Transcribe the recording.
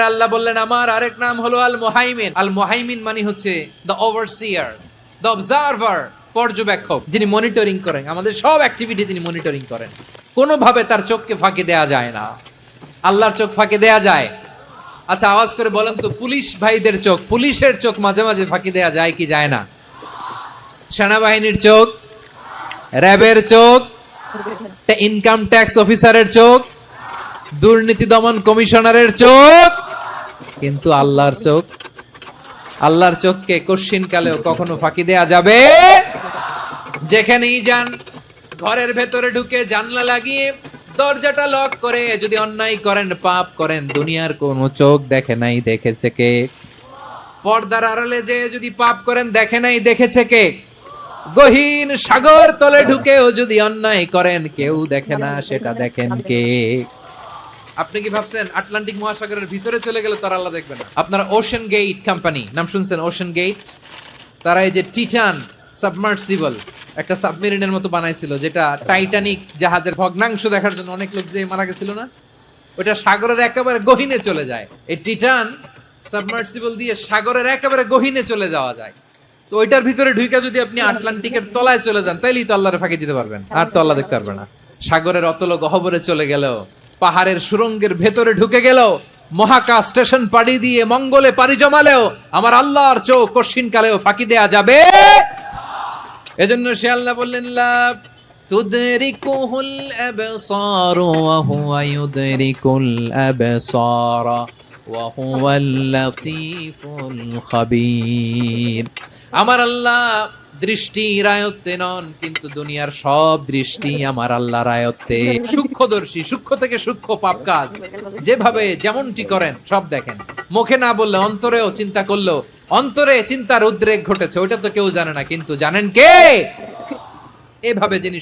আল্লাহ বললেন আমার আরেক নাম হলো আল মুহাইমিন। আল মুহাইমিন মানে হচ্ছে দ্য ওভারসিয়ার, দ্য অবজারভার, পর্যবেক্ষক, যিনি মনিটরিং করেন, আমাদের সব অ্যাক্টিভিটি তিনি মনিটরিং করেন। কোনোভাবে তার চোখকে ফাঁকি দেয়া যায় না। আল্লাহর চোখ ফাঁকি দেয়া যায়? আচ্ছা আওয়াজ করে বলেন তো, পুলিশ ভাইদের চোখ, পুলিশের চোখ মাঝে মাঝে ফাঁকি দেয়া যায় কি যায় না? সেনাবাহিনীর চোখ, র্যাবের চোখ, ইনকাম ট্যাক্স অফিসারের চোখ, দুর্নীতি দমন কমিশনারের চোখ, কিন্তু আল্লাহর চোখ, আল্লাহর চোখকে কশ্চিন কালেও কখনো ফাঁকি দেয়া যাবে? যেখানেই যান, ঘরের ভেতরে ঢুকে জানলা লাগিয়ে দরজাটা লক করে যদি অন্যায় করেন, পাপ করেন, দুনিয়ার কোনো চোখ দেখে নাই, দেখেছে কে? পর্দার আড়ালে যে যদি পাপ করেন, দেখে নাই, দেখেছে কে? গহীন সাগর তলে ঢুকেও যদি অন্যায় করেন, কেউ দেখে না, সেটা দেখেন কে? আপনি কি ভাবছেন আটলান্টিক মহাসাগরের ভিতরে চলে গেলে তারা আল্লাহ দেখবে না? আপনারা ওশান গেট কোম্পানি নাম শুনছেন? ওশান গেট, তারা এই যে টিটান সাবমার্সিবল একটা সাবমেরিনের মতো বানাইছিল, যেটা টাইটানিক জাহাজের ভগ্নাংশ দেখার জন্য অনেক লোক যে মারা গেছিল না, ওটা সাগরের একেবারে গহীনে চলে যায়। এই টিটান সাবমার্সিবল দিয়ে সাগরের একেবারে গহীনে চলে যাওয়া যায়। তো ওইটার ভিতরে ঢুকে যদি আপনি আটলান্টিকের তলায় চলে যান, তাইলেই তো আল্লাহরে ফাঁকি দিতে পারবেন, আর তো আল্লাহ দেখতে পারবে না। সাগরের অতল গহ্বরে চলে গেল, পাহাড়ের সুরঙ্গের ভেতরে ঢুকে গেল, মহাকাশ স্টেশন পাড়ি দিয়ে মঙ্গলে পাড়ি জমালেও আমার আল্লাহর চোখ কশ্চিন কালেও ফাঁকি দেয়া যাবে? এজন্য সে আল্লাহ বললেন লা তুদরিকুহুল আবসার ওয়া হুয়া ইউদরিকুল আবসার ওয়া হুয়াল লাতীফুল খাবীর। আমার আল্লাহ দৃষ্টির আয়ত্তে নন, কিন্তু দুনিয়ার সব দৃষ্টি আমার আল্লাহর আয়ত্তে। সূক্ষ্মদর্শী, সূক্ষ্ম থেকে সূক্ষ্ম পাপ কাজ যেভাবে যেমনটি করেন সব দেখেন। মুখে না বললে অন্তরেও চিন্তা করলো, অন্তরে চিন্তার উদ্রেক ঘটেছে, ওইটা তো কেউ জানে না, কিন্তু জানেন কে? এভাবে যিনি